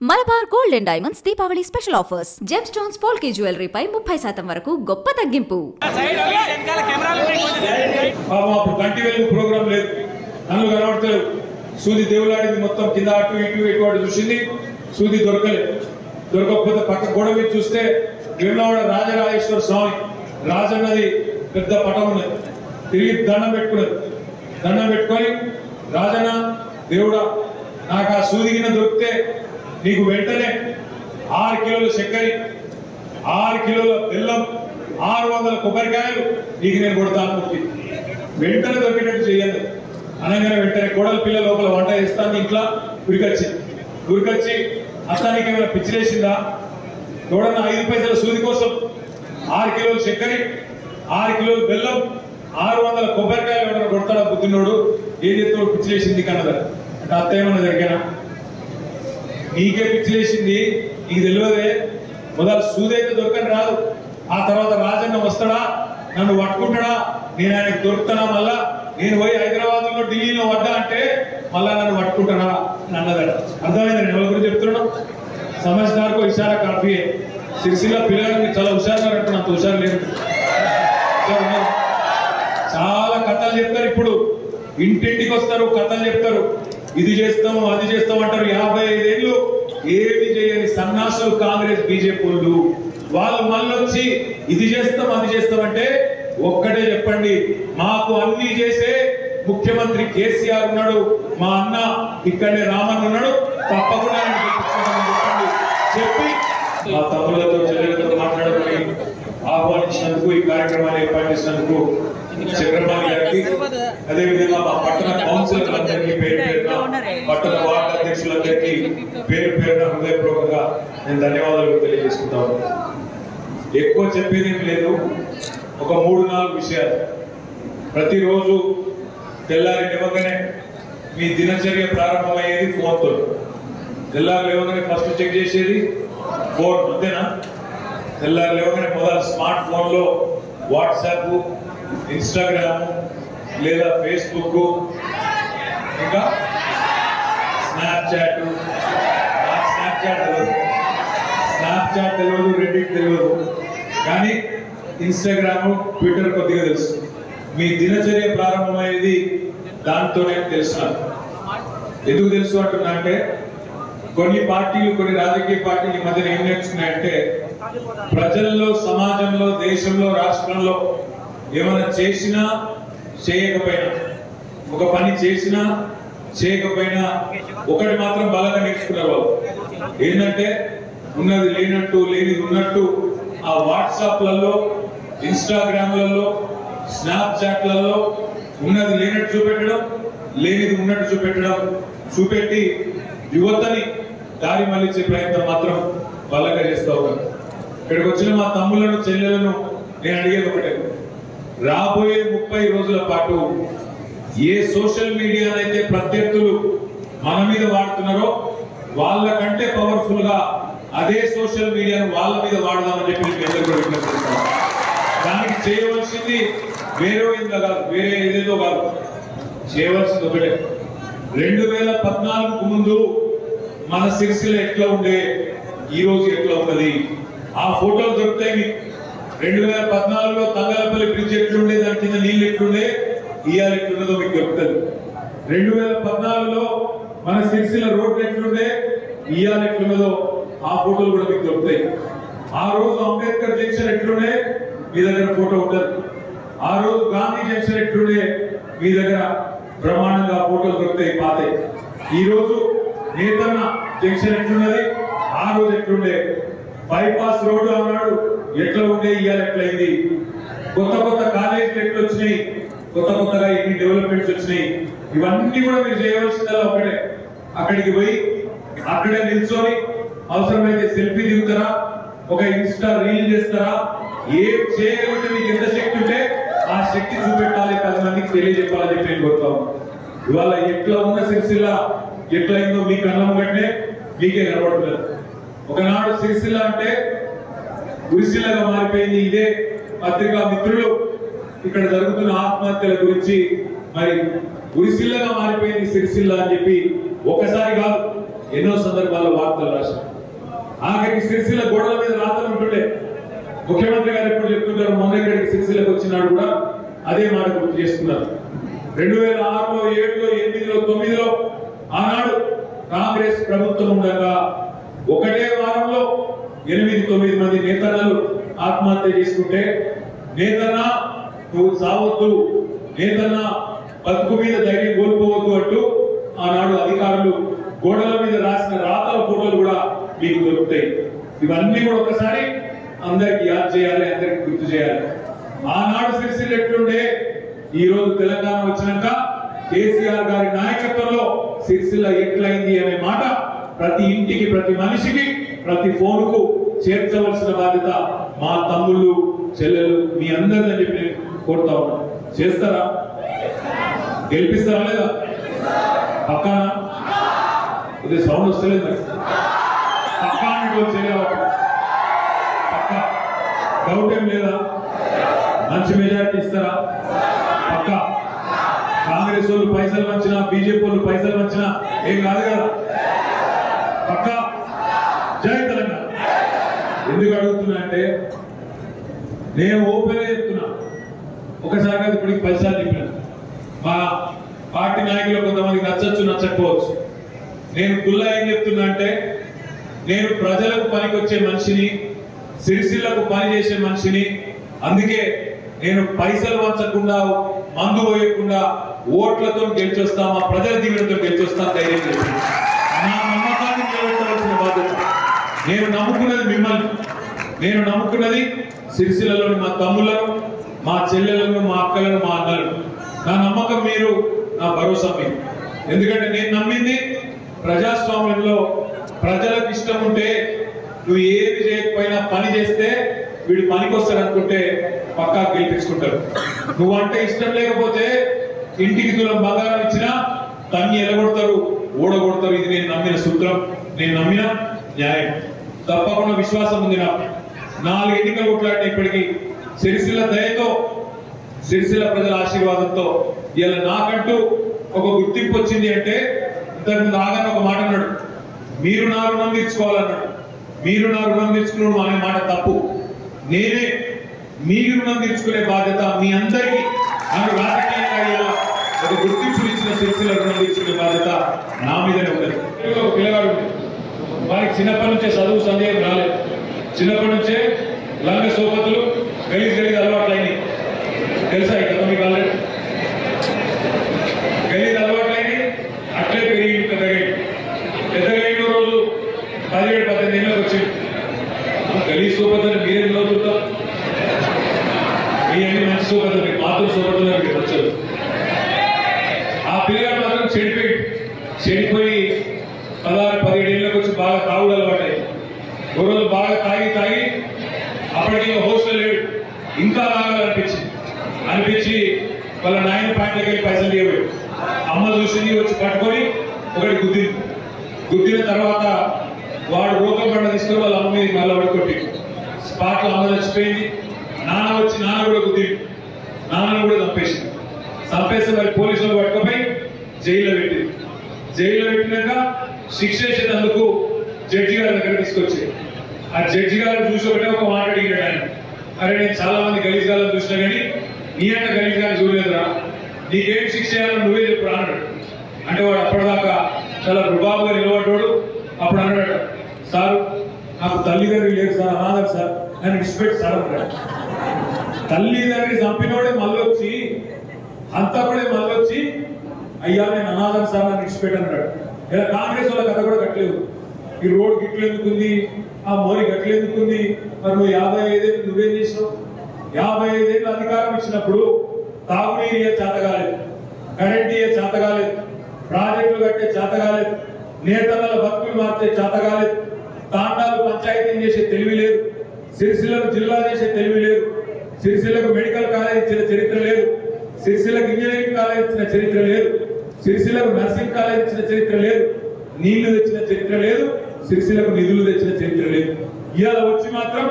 Malabar gold and diamonds Deepavali special offers. Gemstones polki jewellery పై 30% వరకు గొప్ప తగ్గింపు. ప్రోగ్రామ్ లేదు, నన్ను కనబడతారు. సూది దేవులాడింది మొత్తం కింద అటు ఇటు ఎటువంటి చూసింది, సూది దొరకకపోతే పక్క గోడ మీద చూస్తే వేములవాడ రాజరాజేశ్వర స్వామి రాజన్నది పెద్ద పటం ఉన్నది. తిరిగి దండం పెట్టుకొని రాజన్న దేవుడా నాకు ఆ సూది గిన్నె దొరికితే నీకు వెంటనే 6 కిలోల చక్కెర, 6 కిలోల బెల్లం, 600 కొబ్బరికాయలు నీకు నేను కొడతాను. వెంటనే దొరికేటట్టు చేయండి అనగానే వెంటనే కోడల పిల్ల లోపల వంట చేస్తాను ఇంట్లో గురికొచ్చి అత్తానికి ఏమైనా పిచ్చిలేసిందా, ఎవడన్నా 5 పైసల సూది కోసం 6 కిలోల చక్కెర, 6 కిలోల బెల్లం, 600 కొబ్బరికాయలు ఎవరైనా కొడతాడా బుద్ధినోడు, ఏం చేస్తాడు పిచ్చిలేసింది కన్నదా అంటే అత్త ఏమన్నా జరిగానా, నీకే పిచ్చిలేసింది నీకు తెలియదే, మొదలు సూది అయితే దొరకని రాదు, ఆ తర్వాత రాజన్న వస్తాడా నన్ను పట్టుకుంటాడా, నేను ఆయనకు దొరుకుతానా, మళ్ళా నేను పోయి హైదరాబాద్ లో ఢిల్లీలో పడ్డా అంటే మళ్ళా నన్ను పట్టుకుంటాడా అని అన్నదట. అర్థమైంది నేను ఎవరి గురించి చెప్తున్నాను. సమజ్దార్కో ఇషారా కాఫీ. సిరిసిల్ల పిల్లలకి చాలా హుషారుగా అంటున్నా, అంత హుషారు లేదు. చాలా కథలు చెప్తారు, ఇప్పుడు ఇంటింటికి వస్తారు కథలు చెప్తారు, ఇది చేస్తాము అది చేస్తాం అంటారు. 55 ఏళ్ళు ఏమి చేయని సన్నాసులు కాంగ్రెస్ బీజేపీ వాళ్ళు మళ్ళొచ్చి ఇది చేస్తాం అది చేస్తామంటే ఒక్కటే చెప్పండి, మాకు అన్ని చేసే ముఖ్యమంత్రి కేసీఆర్ ఉన్నాడు, మా అన్న ఇక్కడే రామన్ ఉన్నాడు, తప్పకుండా చెప్పి మా తమ్ములతో చెల్లెలతో మాట్లాడమని ఆహ్వానించినందుకు, ఈ కార్యక్రమాన్ని ఏర్పాటు చేసినందుకు చంద్రబాబు గారికి, అదేవిధంగా మా పట్టణ కౌన్సిలర్లందరికీ పేరు పేరున, పట్టణ వార్డు అధ్యక్షులందరికీ పేరు పేరున హృదయపూర్వకంగా నేను ధన్యవాదాలు తెలియజేసుకుంటాను. ఎక్కువ చెప్పేది ఏం లేదు, ఒక 3-4 విషయాలు. ప్రతిరోజు తెల్లారి లేవగానే మీ దినచర్య ప్రారంభమయ్యేది ఫోన్తో. తెల్లారి లేవగానే ఫస్ట్ చెక్ చేసేది ఫోన్, అంతేనా? తెల్లారి లేవగానే మొదలు స్మార్ట్ ఫోన్లో వాట్సాప్, ఇన్స్టాగ్రామ్ లేదా ఫేస్బుక్, ఇంకా స్నాప్చాట్ తెలియదు, రెడ్డిట్ తెలియదు, కానీ ఇన్స్టాగ్రామ్, ట్విట్టర్ కొద్దిగా తెలుసు. మీ దినచర్య ప్రారంభమయ్యేది దాంతోనే తెలుసున్నాను. ఎందుకు తెలుసు అంటున్నా అంటే, కొన్ని పార్టీలు, కొన్ని రాజకీయ పార్టీలు ఈ మధ్యన ఏం నేర్చుకున్నాయంటే, ప్రజల్లో, సమాజంలో, దేశంలో, రాష్ట్రంలో ఏమైనా చేసినా చేయకపోయినా, ఒక పని చేసినా చేయకపోయినా ఒకటి మాత్రం బాగా నేర్చుకున్నారు వాళ్ళు. ఏంటంటే ఉన్నది లేనట్టు, లేనిది ఉన్నట్టు ఆ వాట్సాప్లలో, ఇన్స్టాగ్రామ్లలో, స్నాప్చాట్లలో ఉన్నది లేనట్టు చూపెట్టడం, లేనిది ఉన్నట్టు చూపెట్టి యువతని దారి మళ్లించే ప్రయత్నం మాత్రం బలంగా చేస్తూ ఉన్నారు. ఇక్కడికి వచ్చిన మా తమ్ములను చెల్లెలను నేను అడిగేది ఒకటే, రాబోయే 30 రోజుల పాటు ఏ సోషల్ మీడియానైతే ప్రత్యర్థులు మన మీద వాడుతున్నారో వాళ్ళకంటే పవర్ఫుల్ గా అదే సోషల్ మీడియాను వాళ్ళ మీద వాడదామని చెప్పి అందరూ కూడా విజ్ఞప్తిస్తాం. దానికి చేయవలసింది వేరే ఏదేదో కాదు, చేయవలసింది ఒకటే. 2014కు ముందు మన సిరిసిల్ల ఎట్లా ఉండే, ఈ రోజు ఎట్లా ఉన్నది, ఆ ఫోటోలు దొరుకుతాయి. 2014లో తంగలపల్లి బ్రిడ్జ్ ఎట్లుండే, దాని కింద నీళ్ళు ఎట్లుండే, ఇవాళ ఎట్లున్నదో మీకు దొరుకుతుంది. 2014లో మన సిరిసిల్ల రోడ్లు ఎట్లుండే, ఇవాళ ఎట్లున్నదో ఆ ఫోటోలు కూడా మీకు దొరుకుతాయి. ఆ రోజు అంబేద్కర్ జంక్షన్ ఎట్లుండే, మీ దగ్గర ఫోటో ఉంటుంది. ఆ రోజు గాంధీ జంక్షన్ ఎట్లుండే, మీ దగ్గర బ్రహ్మాండంగా ఫోటోలు దొరుకుతాయి పాతే. ఈ రోజు నేతన్న జంక్షన్ ఎట్లున్నది, ఆ రోజు ఎట్లుండే, బైపాస్ రోడ్డు అన్నాడు ఎట్లా ఉండే, ఇవాళ ఎట్లయింది, కొత్త కాలేజీలు ఎట్లా వచ్చినాయి, కొత్తగా ఎన్ని డెవలప్మెంట్స్ వచ్చినాయి, ఇవన్నీ కూడా మీరు చేయవలసిందల్లా ఒకటే, అక్కడికి పోయి అక్కడే నిల్చొని అవసరమైతే సెల్ఫీ దిగుతారా, ఒక ఇన్స్టా రీల్ చేస్తారా, ఏం చేయగలిగితే మీకు ఎంత శక్తి ఉంటే ఆ శక్తి చూపెట్టాలి, 10 మందికి తెలియజెప్పాలని చెప్పి నేను కోరుతాను. ఇవాళ ఎట్లా ఉన్న సిరిసిల్ల ఎట్లయిందో మీ కళ్ళం కంటే మీకే కనబడుతున్నారు. ఒకనాడు సిరిసిల్ల అంటే గురిసిల్లగా మారిపోయింది. ఇదే పత్రికా మిత్రులు ఇక్కడ జరుగుతున్న ఆత్మహత్యల గురించి మరి గురిసిల్లగా మారిపోయింది సిరిసిల్ల అని చెప్పి ఒకసారి కాదు ఎన్నో సందర్భాల్లో వార్తలు రాశారు. ఆఖరికి సిరిసిల్ల గోడల మీద రాతలు ఉంటుండే. ముఖ్యమంత్రి గారు ఎప్పుడు చెప్తుంటారు, మొన్న ఇక్కడికి సిరిసిల్లకు వచ్చినాడు కూడా అదే మాట గుర్తు చేసుకున్నారు. 2006లో 7లో 8లో 9లో ఆనాడు కాంగ్రెస్ ప్రభుత్వం ఉండగా ఒకటే వారంలో 8-9 మంది నేతలు ఆత్మహత్య చేసుకుంటే, నేతన్న నువ్వు సావద్దు, నేతన్న బతుకు మీద ధైర్యం కోల్పోవద్దు అంటూ ఆనాడు అధికారులు గోడల మీద రాసిన రాతల ఫోటోలు కూడా మీకు దొరుకుతాయి. ఇవన్నీ కూడా ఒకసారి అందరికి యాద్ చేయాలి, అందరికి గుర్తు చేయాలి. ఆనాడు సిరిసిల్ల ఎట్లుండే, ఈ రోజు తెలంగాణ వచ్చినాక కేసీఆర్ గారి నాయకత్వంలో సిరిసిల్ల ఎట్లయింది అనే మాట ప్రతి ఇంటికి, ప్రతి మనిషికి, ప్రతి ఫోన్కు చేర్చవలసిన బాధ్యత మా తమ్ముళ్ళు చెల్లెలు మీ అందరిని చెప్పి నేను కోరుతా ఉన్నా. చేస్తారా? గెలిపిస్తారా లేదా? పక్కానా? ఇది సౌండ్ వస్తలేదు మరి. పక్కా పక్కా డౌట్ ఏం లేదా? మంచి మెజారిటీ ఇస్తారా? పక్కా. కాంగ్రెస్ వాళ్ళు పైసలు వచ్చినా, బీజేపీ వాళ్ళు పైసలు వచ్చినా ఏం కాదు కదా? పక్కా. జై తెలంగాణ. ఎందుకు అడుగుతున్నా అంటే, నేను ఓపెన్ చెప్తున్నా, ఒకసారి కాదు ఇప్పటికి 10 సార్లు చెప్పిన. మా పార్టీ నాయకులు కొంతమందికి నచ్చచ్చు, నచ్చకపోవచ్చు. నేను గుల్లా ఏం చెప్తున్నా అంటే, నేను ప్రజలకు పనికొచ్చే మనిషిని, సిరిసిల్లకు పని చేసే మనిషిని. అందుకే నేను పైసలు వంచకుండా, మందు పోయకుండా ఓట్లతో గెలిచొస్తా, మా ప్రజల దీవెనతో గెలిచొస్తా ధైర్యం చేస్తాను. నా నమ్మకాన్ని నిలబెట్టవలసిన బాధ్యత. నేను నమ్ముకున్నది మిమ్మల్ని, నేను నమ్ముకున్నది సిరిసిల్లలో మా తమ్ములను, మా చెల్లెలను, మా అక్కలను, మా అన్నలను. నా నమ్మకం మీరు, నా భరోసా మీరు. ఎందుకంటే నేను నమ్మింది ప్రజాస్వామ్యంలో ప్రజలకు ఇష్టం ఉంటే నువ్వు ఏది చేయకపోయినా పని చేస్తే వీడు పనికొస్తాడు అనుకుంటే పక్కా గెలిపించుకుంటారు. నువ్వంటే ఇష్టం లేకపోతే ఇంటికి తులం బంగారం ఇచ్చినా తన్ని ఎలగొడతారు, ఓడగొడతారు. ఇది నేను నమ్మిన సూత్రం, నేను నమ్మిన న్యాయం. తప్పకుండా విశ్వాసం ఉంది నాకు. 4 ఎన్నికలు కొట్లాడిన ఇప్పటికీ సిరిసిల్ల దయతో, సిరిసిల్ల ప్రజల ఆశీర్వాదంతో ఇలా నాకంటూ ఒక గుర్తింపు వచ్చింది. అంటే ఇంతకుముందు ఆగానే ఒక మాట అన్నాడు, మీరు నా రుణం తీర్చుకోవాలన్నాడు. మీరు నా రుణం తీర్చుకున్నాడు అనే మాట తప్పు. నేనే మీ రుణం తీర్చుకునే బాధ్యత మీ అందరికీ. నాకు రాజకీయంగా ఇలా ఒక గుర్తింపు ఇచ్చిన సిరిసిల్ల రుణం తీర్చుకునే బాధ్యత నా మీదనే ఉన్నది. ఒక పిల్లగాడు వారికి చిన్నప్పటి నుంచే చదువు సందేహం రాలేదు. చిన్నప్పటి నుంచే లంగ సోపతులు గలీజ్ అలవాట్లయినాయి. తెలుసా ఈ కథ మీకు? ఆల్రెడీ గలీజ్ అలవాట్లయినాయి. అట్లే పెరిగి పెద్దగా అయిన రోజు 17-18 ఏళ్ళకి వచ్చింది. గలీజ్ సోపతులు మీరేం చదువుతాం? మీ అన్ని మంచి సోపతులు, మీకు మాత్రం సోపతులు మీకు వచ్చదు. ఆ పిల్లగాడు మాత్రం చెడిపోయి 16-17 ఏళ్ళకి వచ్చి బాగా తాగుడు అలవాటైంది. ఓ రోజు బాగా తాగి అప్పటికి హోస్టల్ లేడు, ఇంకా తాగాలనిపించి వాళ్ళ నాయన ప్యాంట్లకి వెళ్ళి పైసలు ఇవ్వలేదు. అమ్మ చూసింది, వచ్చి పట్టుకొని ఒకటి గుద్దిన తర్వాత వాడు రోగం పడ్డ తీసుకొని వాళ్ళ అమ్మ మీద మళ్ళీ వాడు కొట్టి స్పాట్లో అమ్మ చచ్చిపోయింది. నాన్న కూడా గుద్దింది, నాన్నను కూడా చంపేస్తే మరి పోలీసులు పట్టుకుపోయి జైల్లో పెట్టింది. జైల్లో పెట్టినాక శిక్ష చేసేందుకు జడ్జి గారి దగ్గర తీసుకొచ్చి ఆ జడ్జి గారు చూసి ఒక మాట అడిగాడు ఆయన, అరే నేను చాలా మంది గలీజ్ గాలను చూసినా కానీ నీ అంత గలీజ్ గారిని చూడలేదురా, నీకేం శిక్ష చేయాలో నువ్వే చెప్పు అన్నాడు. అంటే వాడు అప్పటిదాకా చాలా రుబాబుగా నిలబడ్డాడు. అప్పుడు అన్నాడు, సార్ నాకు తల్లిదండ్రులు లేదు సార్, అనాథం సార్, నన్ను రెస్పెక్ట్ సార్ అన్నాడు. తల్లిదండ్రి చంపినోడే మళ్ళొచ్చి అయ్యా నేను అనాథం సార్, నన్ను రెస్పెక్ట్ అన్నాడు. ఇలా కాంగ్రెస్ వాళ్ళ కథ కూడా కట్టలేదు. ఈ రోడ్ గిట్లు ఎందుకుంది, ఆ మోరి గట్లు ఎందుకుంది, మరి నువ్వు 55 ఏళ్ళు నువ్వేం చేసావు? 55 ఏళ్ళు అధికారం ఇచ్చినప్పుడు తాగునీరు చేత కాలేదు, కరెంట్ చేత కాలేదు, ప్రాజెక్టులు కట్టే చేత కాలేదు, నేతల బతుకులు మార్చే చేత కాలేదు, తాండాలు పంచాయతీలు చేసే తెలివి లేదు, సిరిసిల్లకు జిల్లా చేసే తెలివి లేదు, సిరిసిల్లకు మెడికల్ కాలేజ్ ఇచ్చిన చరిత్ర లేదు, సిరిసిల్లకు ఇంజనీరింగ్ కాలేజ్ ఇచ్చిన చరిత్ర లేదు, సిరిసిల్లకు నర్సింగ్ కాలేజ్ ఇచ్చిన చరిత్ర లేదు, నీళ్లు తెచ్చిన చరిత్ర లేదు, సిరిసిల్లకు నిధులు తెచ్చిన చరిత్ర లేదు. ఇవాళ వచ్చి మాత్రం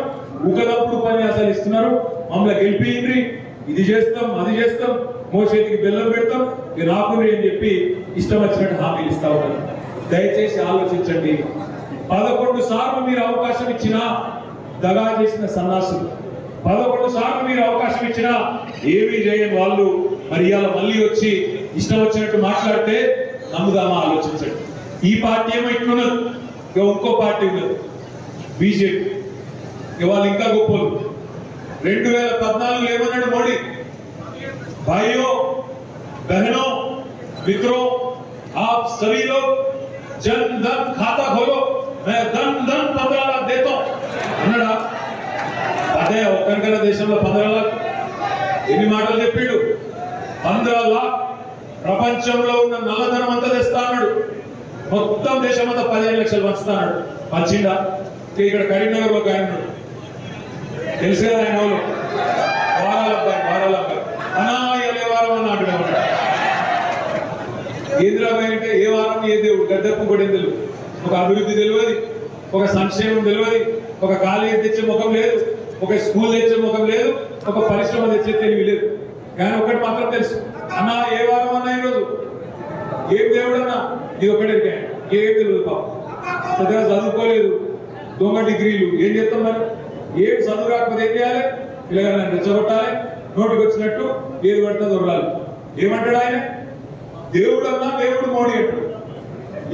ఉకదప్పుడు ఉపన్యాసాలు ఇస్తున్నారు. మమ్మల్ని గెలిపియండి, ఇది చేస్తాం, అది చేస్తాం, మోసేతికి బెల్లం పెడతాం, మీరు రాకుండ్రి అని చెప్పి ఇష్టం వచ్చినట్టు హామీలు ఇస్తా ఉన్నారు. దయచేసి ఆలోచించండి. 11 సార్లు మీరు అవకాశం ఇచ్చినా దగా చేసిన సన్నాసులు, 11 సార్లు మీరు అవకాశం ఇచ్చినా ఏమీ చేయని వాళ్ళు మరి ఇవాళ మళ్ళీ వచ్చి ఇష్టం వచ్చినట్టు మాట్లాడితే నమ్ముదామా? ఆలోచించండి. ఈ పార్టీ ఏమో ఇట్లున్నది, ఇంకో పార్టీ ఉన్నది బీజేపీ. వాళ్ళు ఇంకా గొప్పలు. 2014 ఏమన్నాడు మోడీ? भाइयों बहनों मित्रों आप सभी लोग जन धन खाता खोलो, मैं धन 15 लाख देता हूं అన్నాడా? అదే ఒక్కరికైనా దేశంలో 15 లాఖ్ ఎన్ని మాటలు చెప్పిండు? 15 లాఖ్ ప్రపంచంలో ఉన్న నల్లధనం అంతా తెస్తా అన్నాడు. మొత్తం దేశం అంతా 15 లక్షలు పంచుతా అన్నాడు. పంచిండా? ఇక్కడ కరీంనగర్ లో ఆయన తెలుసు కదా, ఆయన వాళ్ళు వారాల అబ్బాయి అన్నా ఏ వారం అన్నాడు. ఏంద్రాబాయ్ అంటే ఏ వారం ఏ దేవుడు గద్దెప్పు పడింది తెలియదు, ఒక అభివృద్ధి తెలియదు, ఒక సంక్షేమం తెలియదు, ఒక కాలేజీ తెచ్చే ముఖం లేదు, ఒక స్కూల్ తెచ్చే ముఖం లేదు, ఒక పరిశ్రమ తెచ్చే తెలివి లేదు. కానీ ఒకటి మాత్రం తెలుసు, అన్నా ఏ వారం అన్నా ఈరోజు ఏం దేవుడు అన్నా ఇది ఒకటే, ఏం తెలియదు. పాపం పెద్దగా చదువుకోలేదు, దొంగ డిగ్రీలు, ఏం చేస్తాం మరి? ఏం చదువు రాకపోతే ఏం చేయాలి? పిల్లగాళ్ళని రెచ్చగొట్టాలి, నోటికి వచ్చినట్టు ఏది పడితే దొరకాలి. ఏమంటాడు ఆయన? దేవుడు అన్నా దేవుడు మోడీ అంటాడు.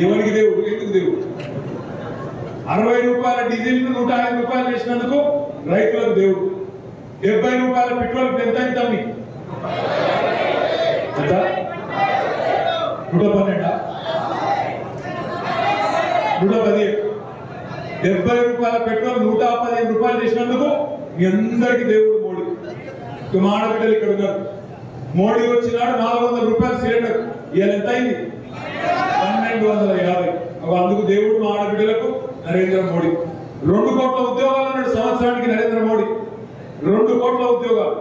ఎవరికి దేవుడు? ఎందుకు దేవుడు? 60 రూపాయల డీజిల్ 105 రూపాయలు చేసినందుకు రైతులకు దేవుడు. 70 రూపాయల పెట్రోల్ ఎంత ఇద్దాం మీకు? 112 115. 70 రూపాయల పెట్రోల్ 115 రూపాయలు చేసినందుకు మీ అందరికి దేవుడు మోడీ. మా ఆడబిడ్డలు ఇక్కడ ఉన్నారు. మోడీ వచ్చినాడు 400 రూపాయలు సిలిండర్, ఇవాళ ఎంత అయింది? 1250. అందుకు దేవుడు మా ఆడబిడ్డలకు నరేంద్ర మోడీ. 2 కోట్ల ఉద్యోగాలు అన్నాడు సంవత్సరానికి నరేంద్ర మోడీ. 2 కోట్ల ఉద్యోగాలు.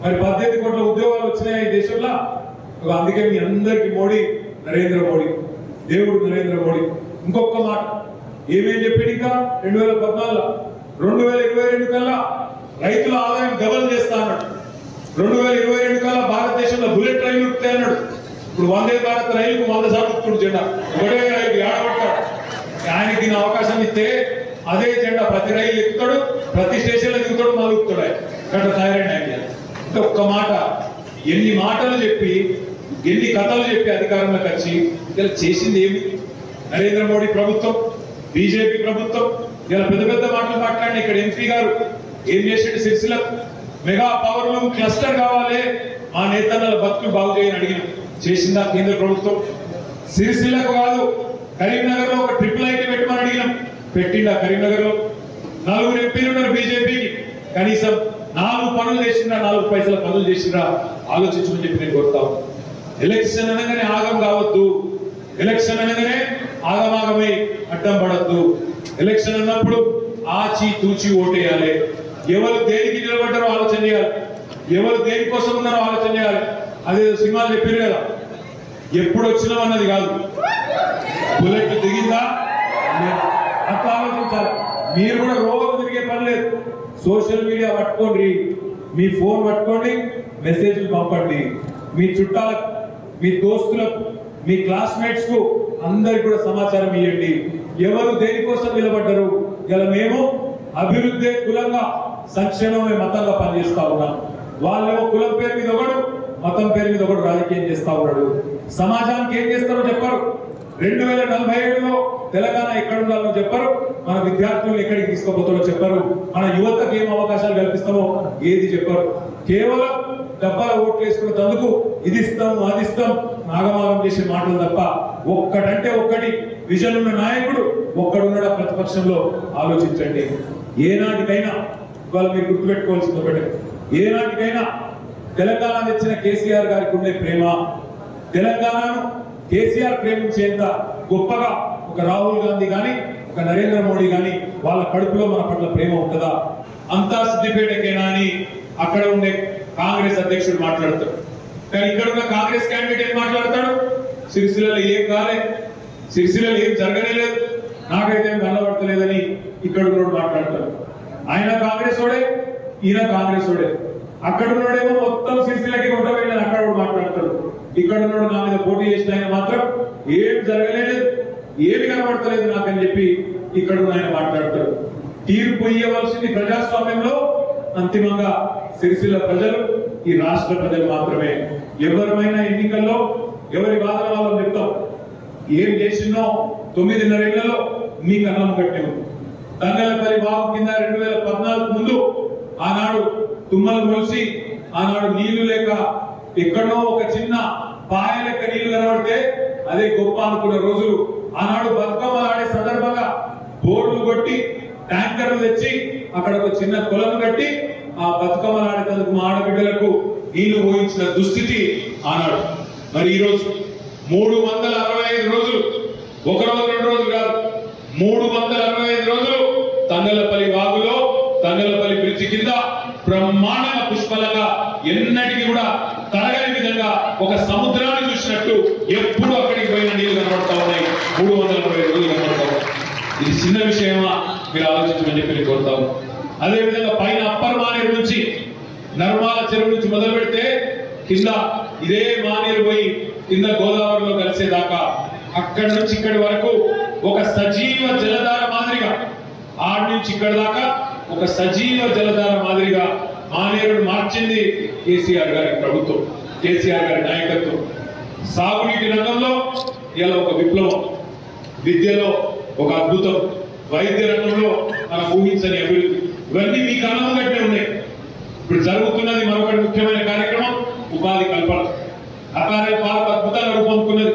మరి 18 కోట్ల ఉద్యోగాలు వచ్చినాయి ఈ దేశంలో. అందుకే మీ అందరికి మోడీ నరేంద్ర మోడీ, దేవుడు నరేంద్ర మోడీ. ఇంకొక మాట ఏమేం చెప్పాడు ఇంకా 2014 2022 కల్లా రైతుల ఆదాయం డబల్ చేస్తా అన్నాడు. 2022 కల్లా భారతదేశంలో బుల్లెట్ రైలు ఉత్తాయి అన్నాడు. ఇప్పుడు వందే భారత్ రైలుకు 100 సార్లు ఉత్తుడు జెండా, ఒకటే రైలు ఆడబడతాడు. ఆయనకి దీని అవకాశం ఇస్తే అదే జెండా ప్రతి రైలు ఎక్కుతాడు, ప్రతి స్టేషన్లో దిగుతాడు, మళ్ళీ ఉత్తాడు. అట్లా తయారైన ఆయన. ఇంకొక మాట, ఎన్ని మాటలు చెప్పి ఎన్ని కథలు చెప్పి అధికారంలోకి వచ్చి ఇలా చేసింది ఏమి? నరేంద్ర మోడీ ప్రభుత్వం, బీజేపీ ప్రభుత్వం ఇలా పెద్ద పెద్ద మాటలు మాట్లాడిన ఇక్కడ ఎంపీ గారు ఏం చేసాడు? Sircilla mega power loom cluster కావాలి, మా నేతన్నల బతుకులు బాగు చేయని అడిగిన. చేసిందా కేంద్ర ప్రభుత్వం? సిరిసిల్లకు కాదు కరీంనగర్ లో ఒక ట్రిపుల్ ఐటీ పెట్టమని అడిగినాం, పెట్టిండా? కరీంనగర్ లో 4 ఎంపీలు ఉన్నారు బీజేపీకి, కనీసం 4 పనులు చేసిండ్రా, 4 పైసల పనులు చేసిండ్రా? ఆలోచించమని చెప్పి నేను కోరుతాను. ఎలక్షన్ అనగానే ఆగం కావద్దు, ఎలక్షన్ అనగానే ఆగమాగమై అడ్డం పడద్దు. ఎలక్షన్ అన్నప్పుడు ఆచి తూచి ఓటేయాలి. ఎవరు దేనికి నిలబడ్డారో ఆలోచన చేయాలి, ఎవరు దేనికోసం ఉన్నారో ఆలోచన చేయాలి. అదే సినిమాలు చెప్పారు కదా, ఎప్పుడు వచ్చినాం అన్నది కాదు, బుల్లెట్ దిగిందా అట్లా ఆలోచించాలి. మీరు కూడా రోజు తిరిగే పని లేదు, సోషల్ మీడియా పట్టుకోండి, మీ ఫోన్ పట్టుకోండి, మెసేజ్లు పంపండి మీ చుట్టాలకు, మీ దోస్తులకు, మీ క్లాస్మేట్స్ కు అందరికి కూడా సమాచారం ఇవ్వండి. ఎవరు దేనికోసం నిలబడ్డారు? ఇలా మేము అభివృద్ధి కులంగా, సంక్షేమమే మతంగా పనిచేస్తా ఉన్నాం. వాళ్ళేమో కులం పేరు మీద ఒకడు, మతం పేరు మీద ఒకడు రాజకీయం చేస్తా ఉన్నాడు. సమాజానికి ఏం చేస్తారో చెప్పరు. 2047లో తెలంగాణ ఎక్కడ ఉండాలో చెప్పరు, మన విద్యార్థులను ఎక్కడికి తీసుకుపోతారో చెప్పరు, మన యువతకు ఏం అవకాశాలు కల్పిస్తామో ఏది చెప్పరు. కేవలం డబ్బాల ఓట్లు వేసుకున్నందుకు ఇది ఇస్తాం అది ఇస్తాం నాగమాగం చేసే మాటలు తప్ప ఒక్కటంటే ఒక్కటి విజన్ ఉన్న నాయకుడు ఒక్కడున్నాడా ప్రతిపక్షంలో? ఆలోచించండి. ఏనాటికైనా ఇవాళ మీరు గుర్తుపెట్టుకోవాల్సింది ఒకటే, ఏనాటికైనా తెలంగాణ తెచ్చిన కేసీఆర్ గారికి ఉండే ప్రేమ, తెలంగాణను కేసీఆర్ ప్రేమించేంత గొప్పగా ఒక రాహుల్ గాంధీ కానీ ఒక నరేంద్ర మోడీ కానీ వాళ్ళ కడుపులో మన పట్ల ప్రేమ ఉంటుందా? అంతా సిద్దిపేటకేనా అని అక్కడ ఉండే కాంగ్రెస్ అధ్యక్షుడు మాట్లాడతాడు. కానీ ఇక్కడ ఉన్న కాంగ్రెస్ క్యాండిడేట్ ఏం మాట్లాడతాడు? సిరిసిల్లలో ఏం కాలే, సిరిసిల్లలో ఏం జరగలేదు, నాకైతే ఏం కనబడతలేదని ఇక్కడ ఉన్నోడు మాట్లాడతాడు. ఆయన కాంగ్రెస్ వాడే, ఈయన కాంగ్రెస్ వాడే. అక్కడ ఉన్నోడేమో మొత్తం సిరిసిల్లకి కొట్టబోయిందని అక్కడ మాట్లాడతాడు. ఇక్కడ ఉన్నాడు నా మీద పోటీ చేసిన ఆయన మాత్రం ఏం జరగలేదు, ఏమి కనబడతలేదు నాకని చెప్పి ఇక్కడ ఆయన మాట్లాడతాడు. తీర్పు ఇవ్వవలసింది ప్రజాస్వామ్యంలో అంతిమంగా సిరిసిల్ల ప్రజలు, ఈ రాష్ట్ర ప్రజలు మాత్రమే. ఎవరైనా ఎన్నికల్లో ఎవరి బాధల వాళ్ళని చెప్తాం. ఏం చేసినో 9.5 ఏళ్లలో మీకు అన్నం కట్టే ఉంది. తంగలపల్లి బాబు కింద 2014 ముందు ఆనాడు తుమ్మలు మొలిసి ఆనాడు నీళ్లు లేక ఎక్కడో ఒక చిన్న పాయ లెక్క నీళ్లు కనబడితే అదే గొప్ప అనుకున్న రోజులు. ఆనాడు బతుకమ్మ ఆడే సందర్భంగా బోర్డులు కొట్టి ట్యాంకర్లు తెచ్చి అక్కడ ఒక చిన్న కొలను కట్టి ఆ బతుకమ్మలు ఆడేందుకు మా ఆడబిడ్డలకు నీళ్లు పోయించిన దుస్థితి ఆనాడు. మరి ఈ రోజు 365 రోజులు, ఒక రోజు 2 రోజులు కాదు, 365 రోజులు తంగలపల్లి వాగులో తంగలపల్లి బ్రిడ్జి కింద బ్రహ్మాండంగా పుష్పలంగా ఎన్నటికీ కూడా తరగని విధంగా ఒక సముద్రాన్ని చూసినట్టు ఎప్పుడు అక్కడికి పోయిన నీళ్లు కనబడతా ఉన్నాయి. 365 రోజులు కనబడతా ఉన్నాయి. ఇది చిన్న విషయమా మీరు ఆలోచించమని చెప్పి కోరుతాము. అదేవిధంగా పైన అప్పర్ మానేరు నుంచి నర్మాల చెరువు నుంచి మొదలు పెడితే కింద ఇదే మానేరు పోయి కింద గోదావరిలో కలిసేదాకా అక్కడి నుంచి ఇక్కడి వరకు ఒక సజీవ జలధార మాదిరిగా, ఆడి నుంచి ఇక్కడి దాకా ఒక సజీవ జలధార మాదిరిగా మానేరును మార్చింది కేసీఆర్ గారి ప్రభుత్వం, కేసీఆర్ గారి నాయకత్వం. సాగునీటి రంగంలో ఇలా ఒక విప్లవం, విద్యలో ఒక అద్భుతం, వైద్య రంగంలో మనం ఊహించని అభివృద్ధి, ఇవన్నీ మీకు అనుమతిగానే ఉన్నాయి. ఇప్పుడు జరుగుతున్నది మరొకటి ముఖ్యమైన కార్యక్రమం ఉపాధి కల్పన. అకారే పార్క్ అద్భుతంగా రూపొందుకున్నది.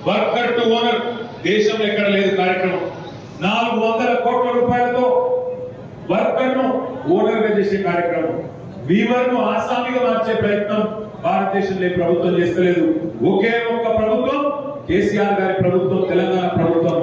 వర్కర్ టు ఓనర్ దేశంలో ఎక్కడ లేదు కార్యక్రమం. 400 కోట్ల రూపాయలతో వర్కర్ ను ఓనర్ గా చేసే కార్యక్రమం, వీవర్ ను ఆసామిగా మార్చే ప్రయత్నం భారతదేశంలో ప్రభుత్వం చేస్తలేదు. ఒకే ఒక్క ప్రభుత్వం, కేసీఆర్ గారి ప్రభుత్వం, తెలంగాణ ప్రభుత్వం